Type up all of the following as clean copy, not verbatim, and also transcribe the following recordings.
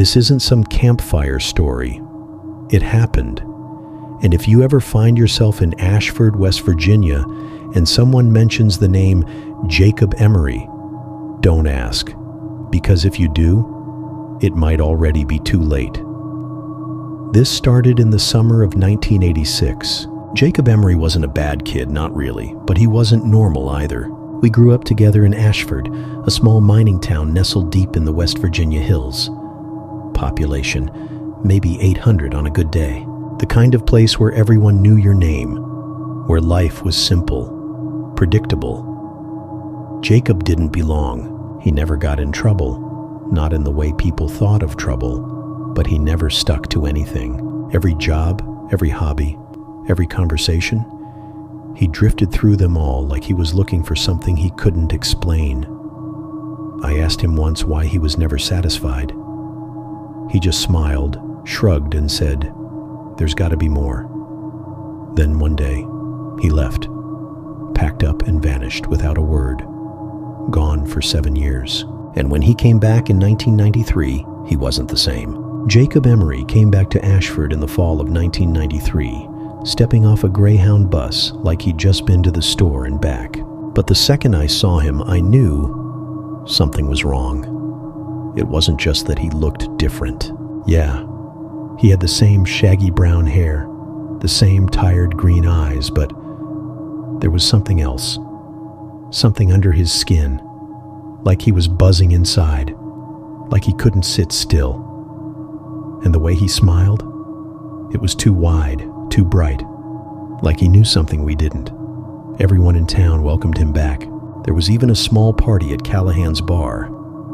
This isn't some campfire story. It happened. And if you ever find yourself in Ashford, West Virginia, and someone mentions the name Jacob Emory, don't ask, because if you do, it might already be too late. This started in the summer of 1986. Jacob Emory wasn't a bad kid, not really, but he wasn't normal either. We grew up together in Ashford, a small mining town nestled deep in the West Virginia hills. Population, maybe 800 on a good day. The kind of place where everyone knew your name, where life was simple, predictable. Jacob didn't belong. He never got in trouble, not in the way people thought of trouble, but he never stuck to anything. Every job, every hobby, every conversation, he drifted through them all like he was looking for something he couldn't explain. I asked him once why he was never satisfied. He just smiled, shrugged, and said, "There's got to be more." Then one day, he left, packed up and vanished without a word, gone for 7 years. And when he came back in 1993, he wasn't the same. Jacob Emory came back to Ashford in the fall of 1993, stepping off a Greyhound bus like he'd just been to the store and back. But the second I saw him, I knew something was wrong. It wasn't just that he looked different. Yeah, he had the same shaggy brown hair, the same tired green eyes, but there was something else. Something under his skin, like he was buzzing inside, like he couldn't sit still. And the way he smiled, it was too wide, too bright, like he knew something we didn't. Everyone in town welcomed him back. There was even a small party at Callahan's bar,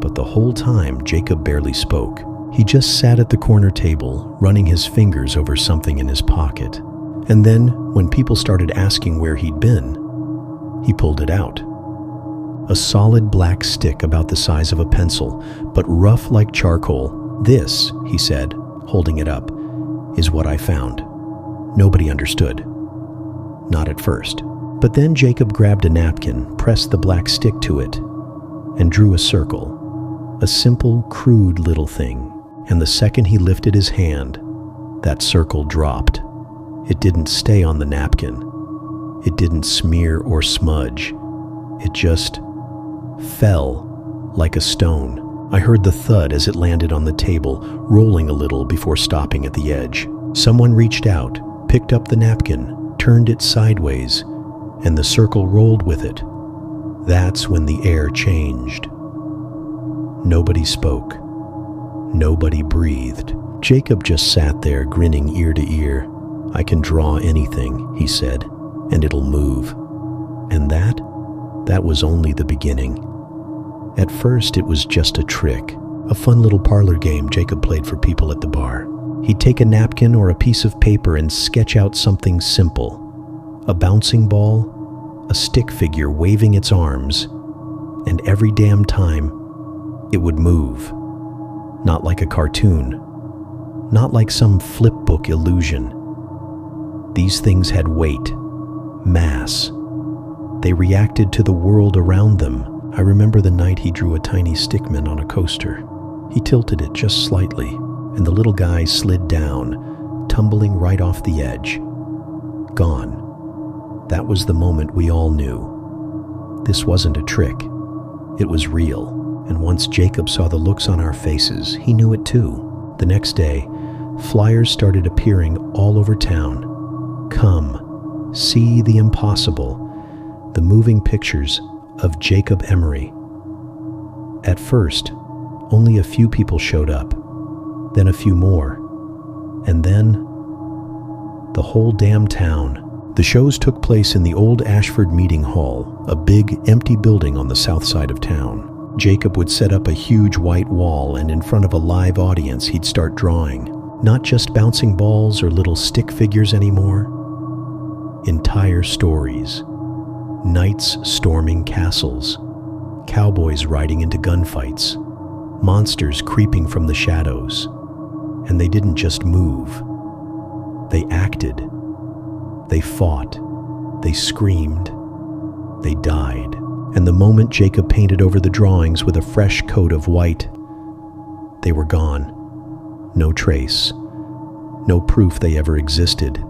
but the whole time Jacob barely spoke. He just sat at the corner table, running his fingers over something in his pocket. And then, when people started asking where he'd been, he pulled it out. A solid black stick about the size of a pencil, but rough like charcoal. "This," he said, holding it up, "is what I found." Nobody understood. Not at first. But then Jacob grabbed a napkin, pressed the black stick to it, and drew a circle. A simple, crude little thing. And the second he lifted his hand, that circle dropped. It didn't stay on the napkin. It didn't smear or smudge. It just fell like a stone. I heard the thud as it landed on the table, rolling a little before stopping at the edge. Someone reached out, picked up the napkin, turned it sideways, and the circle rolled with it. That's when the air changed. Nobody spoke. Nobody breathed. Jacob just sat there, grinning ear to ear. "I can draw anything," he said, "and it'll move." And that was only the beginning. At first, it was just a trick, a fun little parlor game Jacob played for people at the bar. He'd take a napkin or a piece of paper and sketch out something simple. A bouncing ball, a stick figure waving its arms, and every damn time, it would move. Not like a cartoon, not like some flip book illusion. These things had weight, mass. They reacted to the world around them. I remember the night he drew a tiny stickman on a coaster. He tilted it just slightly, and the little guy slid down, tumbling right off the edge. Gone. That was the moment we all knew. This wasn't a trick. It was real. And once Jacob saw the looks on our faces, he knew it too. The next day, flyers started appearing all over town. "Come, see the impossible." The moving pictures of Jacob Emory. At first, only a few people showed up, then a few more, and then the whole damn town. The shows took place in the old Ashford Meeting Hall, a big, empty building on the south side of town. Jacob would set up a huge white wall, and in front of a live audience, he'd start drawing. Not just bouncing balls or little stick figures anymore. Entire stories. Knights storming castles. Cowboys riding into gunfights. Monsters creeping from the shadows. And they didn't just move. They acted. They fought. They screamed. They died. And the moment Jacob painted over the drawings with a fresh coat of white, they were gone. No trace. No proof they ever existed.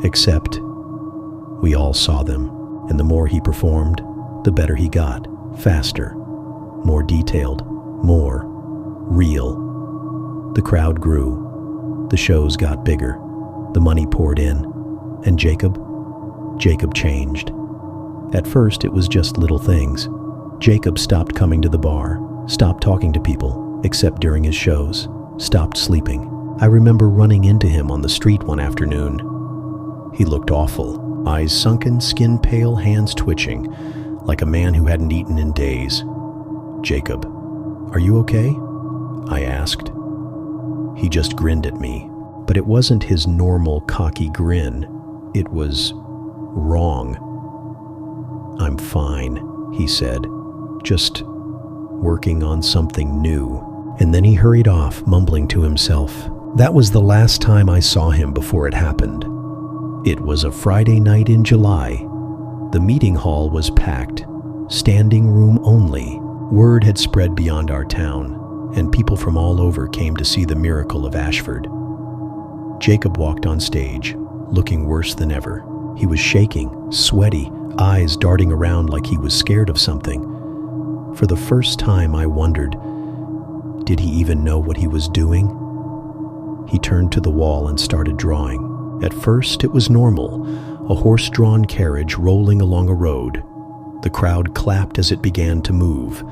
Except we all saw them, and the more he performed, the better he got. Faster, more detailed, more real. The crowd grew. The shows got bigger. The money poured in. And Jacob changed. At first, it was just little things. Jacob stopped coming to the bar, stopped talking to people, except during his shows, stopped sleeping. I remember running into him on the street one afternoon. He looked awful, eyes sunken, skin pale, hands twitching, like a man who hadn't eaten in days. "Jacob, are you okay?" I asked. He just grinned at me, but it wasn't his normal cocky grin. It was wrong. "I'm fine," he said, "just working on something new." And then he hurried off, mumbling to himself. That was the last time I saw him before it happened. It was a Friday night in July. The meeting hall was packed, standing room only. Word had spread beyond our town, and people from all over came to see the miracle of Ashford. Jacob walked on stage, looking worse than ever. He was shaking, sweaty, eyes darting around like he was scared of something. For the first time, I wondered, did he even know what he was doing? He turned to the wall and started drawing. At first, it was normal, a horse-drawn carriage rolling along a road. The crowd clapped as it began to move.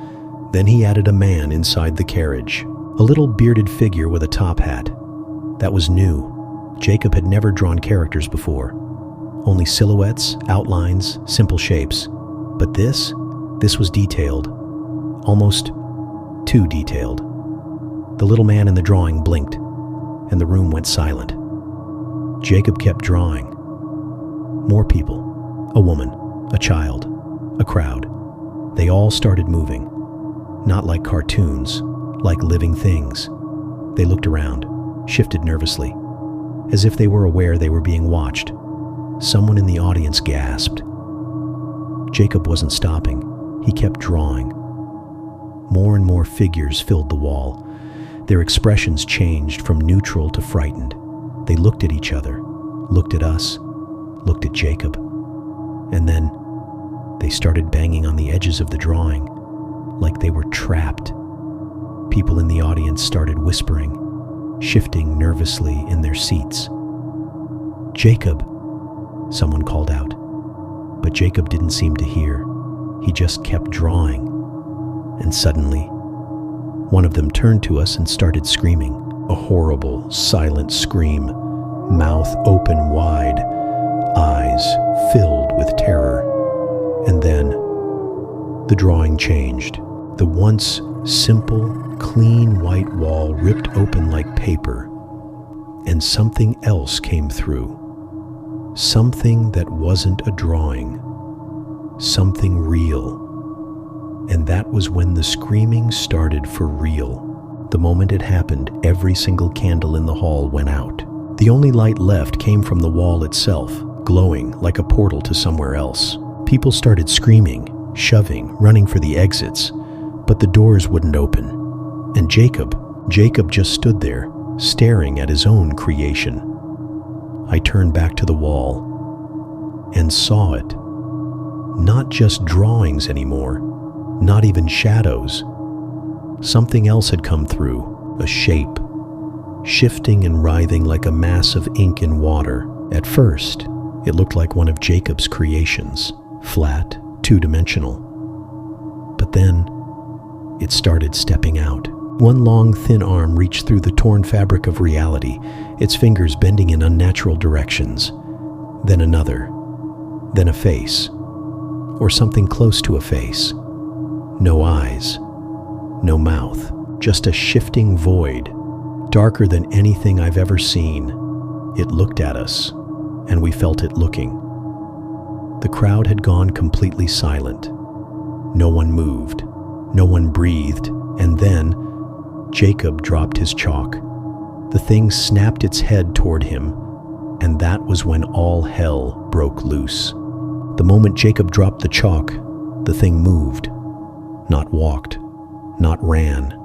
Then he added a man inside the carriage, a little bearded figure with a top hat. That was new. Jacob had never drawn characters before. Only silhouettes, outlines, simple shapes. But this was detailed. Almost too detailed. The little man in the drawing blinked, and the room went silent. Jacob kept drawing. More people, a woman, a child, a crowd. They all started moving. Not like cartoons, like living things. They looked around, shifted nervously, as if they were aware they were being watched. Someone in the audience gasped. Jacob wasn't stopping. He kept drawing. More and more figures filled the wall. Their expressions changed from neutral to frightened. They looked at each other, looked at us, looked at Jacob. And then they started banging on the edges of the drawing, like they were trapped. People in the audience started whispering, shifting nervously in their seats. "Jacob," someone called out. But Jacob didn't seem to hear. He just kept drawing. And suddenly, one of them turned to us and started screaming. A horrible, silent scream, mouth open wide, eyes filled with terror. And then, the drawing changed. The once simple, clean white wall ripped open like paper, and something else came through. Something that wasn't a drawing. Something real. And that was when the screaming started for real. The moment it happened, every single candle in the hall went out. The only light left came from the wall itself, glowing like a portal to somewhere else. People started screaming, shoving, running for the exits, but the doors wouldn't open. And Jacob just stood there, staring at his own creation. I turned back to the wall and saw it. Not just drawings anymore, not even shadows. Something else had come through, a shape, shifting and writhing like a mass of ink in water. At first, it looked like one of Jacob's creations, flat, two-dimensional. But then, it started stepping out. One long, thin arm reached through the torn fabric of reality, its fingers bending in unnatural directions. Then another. Then a face. Or something close to a face. No eyes. No mouth. Just a shifting void, darker than anything I've ever seen. It looked at us, and we felt it looking. The crowd had gone completely silent. No one moved. No one breathed. And then, Jacob dropped his chalk. The thing snapped its head toward him, and that was when all hell broke loose. The moment Jacob dropped the chalk, the thing moved. Not walked, not ran.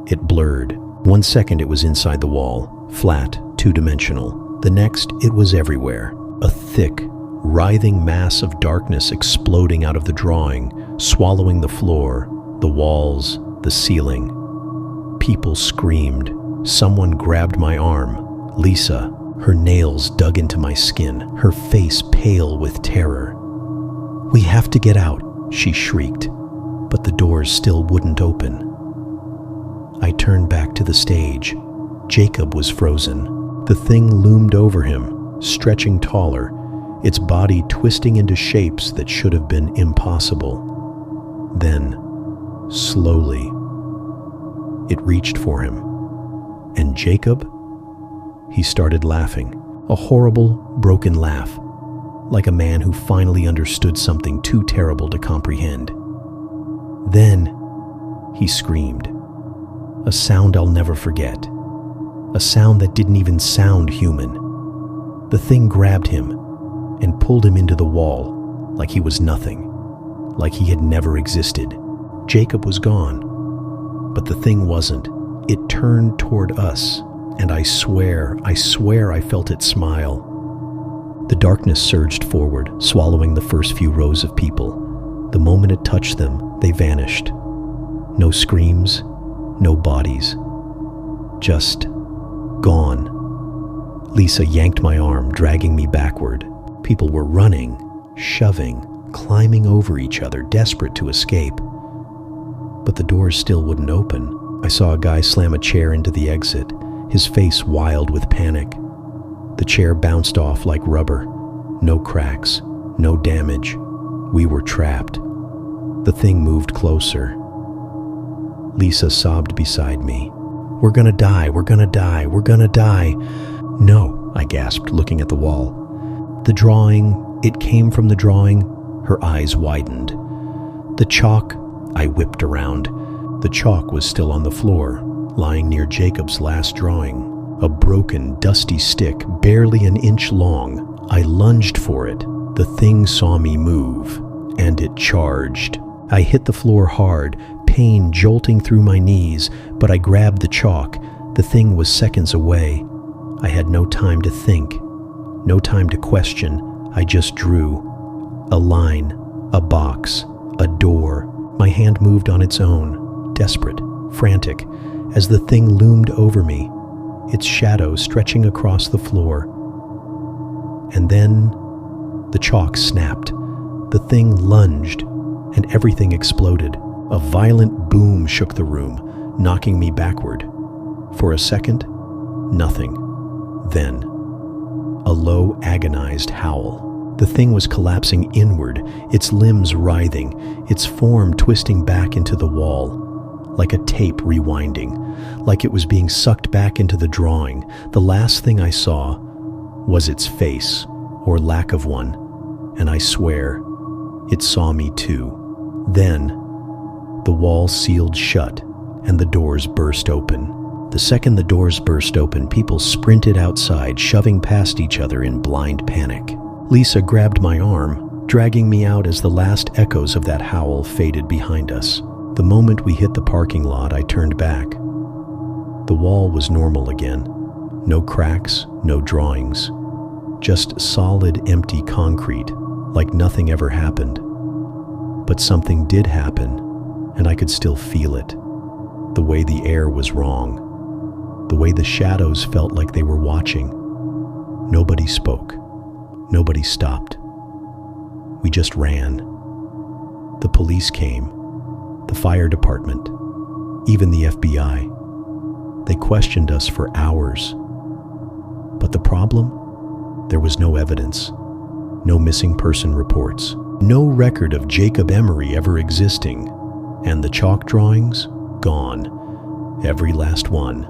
It blurred. One second it was inside the wall, flat, two-dimensional. The next, it was everywhere. A thick, writhing mass of darkness exploding out of the drawing, swallowing the floor, the walls, the ceiling. People screamed. Someone grabbed my arm. Lisa, her nails dug into my skin, her face pale with terror. "We have to get out," she shrieked, but the doors still wouldn't open. I turned back to the stage. Jacob was frozen. The thing loomed over him, stretching taller, its body twisting into shapes that should have been impossible. Then, slowly, it reached for him. And Jacob? He started laughing, a horrible, broken laugh, like a man who finally understood something too terrible to comprehend. Then, he screamed. A sound I'll never forget. A sound that didn't even sound human. The thing grabbed him and pulled him into the wall like he was nothing, like he had never existed. Jacob was gone, but the thing wasn't. It turned toward us, and I swear I felt it smile. The darkness surged forward, swallowing the first few rows of people. The moment it touched them, they vanished. No screams, no bodies. Just gone. Lisa yanked my arm, dragging me backward. People were running, shoving, climbing over each other, desperate to escape. But the doors still wouldn't open. I saw a guy slam a chair into the exit, his face wild with panic. The chair bounced off like rubber. No cracks, no damage. We were trapped. The thing moved closer. Lisa sobbed beside me. "We're gonna die, we're gonna die, we're gonna die." "No," I gasped, looking at the wall. "The drawing, it came from the drawing." Her eyes widened. "The chalk," I whipped around. The chalk was still on the floor, lying near Jacob's last drawing. A broken, dusty stick, barely an inch long. I lunged for it. The thing saw me move, and it charged. I hit the floor hard, pain jolting through my knees, but I grabbed the chalk. The thing was seconds away. I had no time to think, no time to question. I just drew. A line, a box, a door. My hand moved on its own, desperate, frantic, as the thing loomed over me, its shadow stretching across the floor. And then the chalk snapped. The thing lunged, and everything exploded. A violent boom shook the room, knocking me backward. For a second, nothing. Then, a low, agonized howl. The thing was collapsing inward, its limbs writhing, its form twisting back into the wall, like a tape rewinding, like it was being sucked back into the drawing. The last thing I saw was its face, or lack of one, and I swear, it saw me too. Then, the wall sealed shut, and the doors burst open. The second the doors burst open, people sprinted outside, shoving past each other in blind panic. Lisa grabbed my arm, dragging me out as the last echoes of that howl faded behind us. The moment we hit the parking lot, I turned back. The wall was normal again. No cracks, no drawings. Just solid, empty concrete, like nothing ever happened. But something did happen, and I could still feel it. The way the air was wrong. The way the shadows felt like they were watching. Nobody spoke. Nobody stopped. We just ran. The police came. The fire department. Even the FBI. They questioned us for hours. But the problem? There was no evidence. No missing person reports. No record of Jacob Emory ever existing. And the chalk drawings? Gone. Every last one.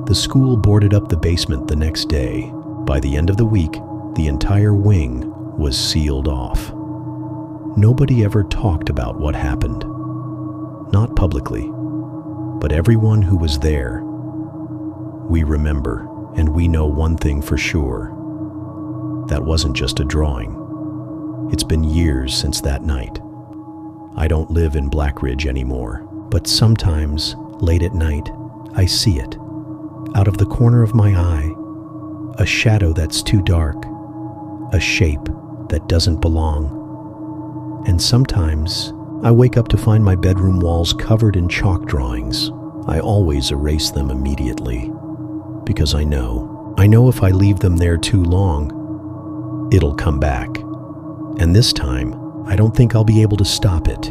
The school boarded up the basement the next day. By the end of the week, the entire wing was sealed off. Nobody ever talked about what happened. Not publicly, but everyone who was there. We remember, and we know one thing for sure. That wasn't just a drawing. It's been years since that night. I don't live in Black Ridge anymore, but sometimes, late at night, I see it, out of the corner of my eye, a shadow that's too dark, a shape that doesn't belong. And sometimes I wake up to find my bedroom walls covered in chalk drawings. I always erase them immediately, because I know if I leave them there too long, it'll come back. And this time, I don't think I'll be able to stop it.